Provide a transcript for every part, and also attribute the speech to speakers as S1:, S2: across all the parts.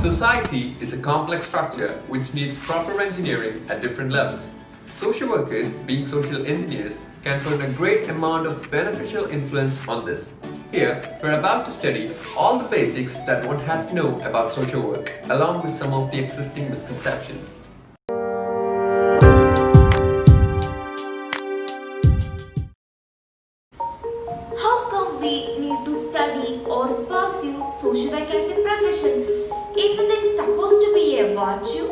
S1: Society is a complex structure which needs proper engineering at different levels. Social workers, being social engineers, can put a great amount of beneficial influence on this. Here, we're about to study all the basics that one has to know about social work, along with some of the existing misconceptions.
S2: How come we need to study or pursue social work as a profession? Isn't it supposed to be a virtue?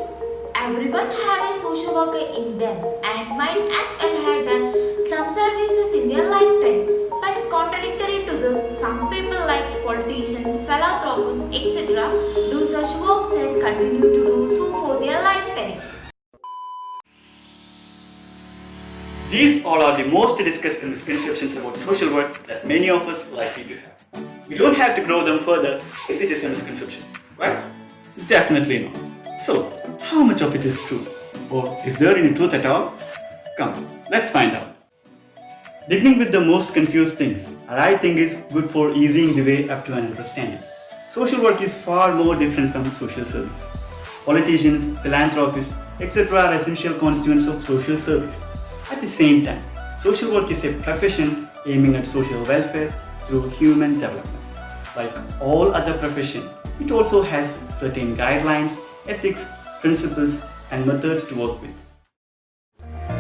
S2: Everyone have a social worker in them and might as well have done some services in their lifetime. But contradictory to this, some people like politicians, philanthropists, etc. do such works and continue to do so for their lifetime.
S3: These all are the most discussed misconceptions about social work that many of us likely to have. We don't have to grow them further if it is a misconception, right? Definitely not. So, how much of it is true? Or is there any truth at all? Come, let's find out. Beginning with the most confused things, I think is good for easing the way up to an understanding. Social work is far more different from social service. Politicians, philanthropists, etc. are essential constituents of social service. At the same time, social work is a profession aiming at social welfare through human development. Like all other professions, it also has certain guidelines, ethics, principles, and methods to work with.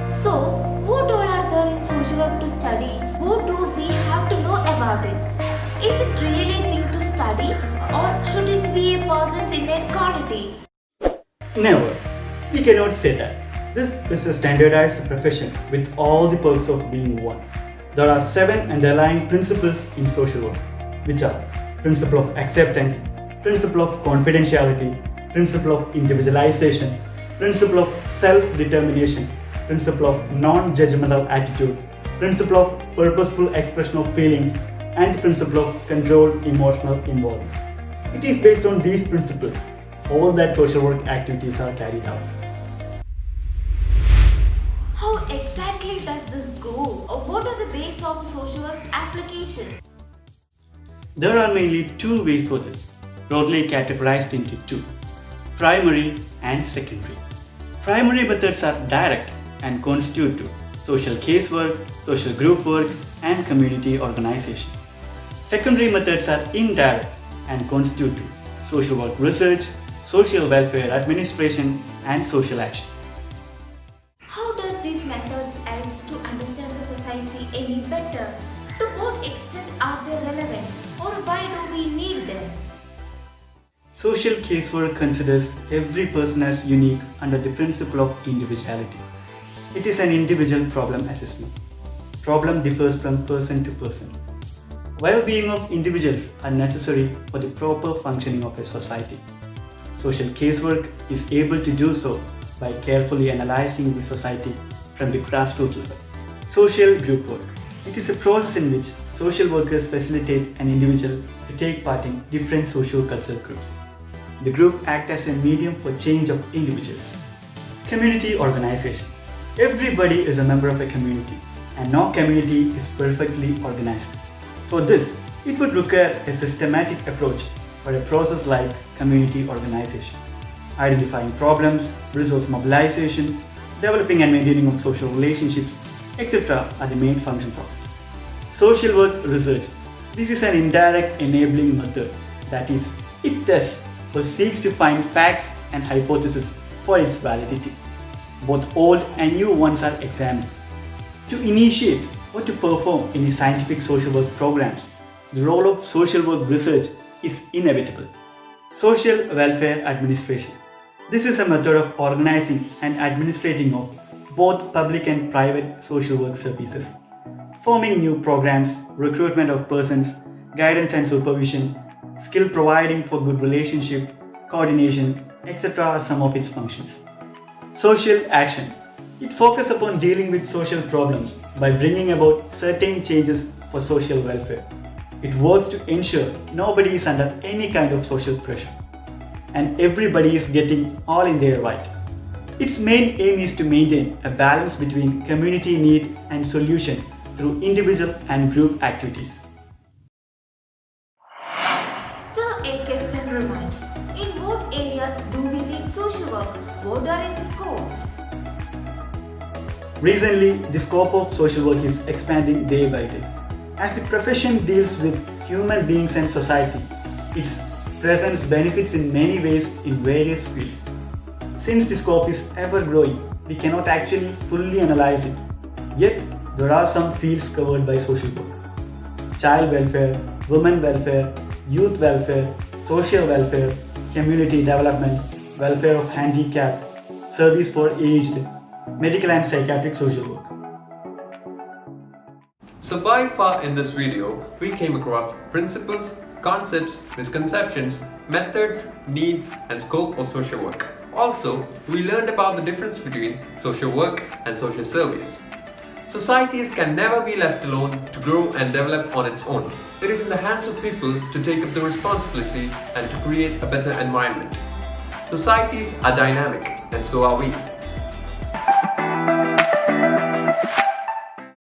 S2: So, what all are there in social work to study? What do we have to know about it? Is it really a thing to study, or should it be a person's innate quality?
S3: Never. We cannot say that. This is a standardized profession with all the perks of being one. There are 7 underlying principles in social work, which are principle of acceptance, principle of confidentiality, principle of individualization, principle of self-determination, principle of non-judgmental attitude, principle of purposeful expression of feelings, and principle of controlled emotional involvement. It is based on these principles all that social work activities are carried out.
S2: How exactly does this go? Or what are the bases of social work's application?
S3: There are mainly 2 ways for this, broadly categorized into 2, primary and secondary. Primary methods are direct and constitute to social casework, social group work, and community organization. Secondary methods are indirect and constitute to social work research, social welfare administration, and social action.
S2: How does these methods help to understand the society any better? To what extent are they relevant, or why do we need them?
S3: Social casework considers every person as unique under the principle of individuality. It is an individual problem assessment. Problem differs from person to person. Well-being of individuals are necessary for the proper functioning of a society. Social casework is able to do so by carefully analyzing the society from the grassroots level. Social group work. It is a process in which social workers facilitate an individual to take part in different socio-cultural groups. The group acts as a medium for change of individuals. Community organization. Everybody is a member of a community, and no community is perfectly organized. For this, it would require a systematic approach or a process like community organization. Identifying problems, resource mobilization, developing and maintaining of social relationships, etc. are the main functions of it. Social work research. This is an indirect enabling method, that is, it tests or seeks to find facts and hypotheses for its validity. Both old and new ones are examined. To initiate or to perform any scientific social work programs, the role of social work research is inevitable. Social welfare administration. This is a method of organizing and administrating of both public and private social work services. Forming new programs, recruitment of persons, guidance and supervision, skill providing for good relationship, coordination, etc. are some of its functions. Social action. It focuses upon dealing with social problems by bringing about certain changes for social welfare. It works to ensure nobody is under any kind of social pressure and everybody is getting all in their right. Its main aim is to maintain a balance between community need and solution through individual and group activities.
S2: Still, a question remains. In what areas do we need social work? What are its scopes?
S3: Recently, the scope of social work is expanding day by day. As the profession deals with human beings and society, its presence benefits in many ways in various fields. Since the scope is ever growing, we cannot actually fully analyze it. Yet, there are some fields covered by social work: child welfare, women welfare, youth welfare, social welfare, community development, welfare of handicapped, service for aged, medical and psychiatric social work.
S1: So by far in this video, we came across principles, concepts, misconceptions, methods, needs, and scope of social work. Also, we learned about the difference between social work and social service. Societies can never be left alone to grow and develop on its own. It is in the hands of people to take up the responsibility and to create a better environment. Societies are dynamic, and so are we.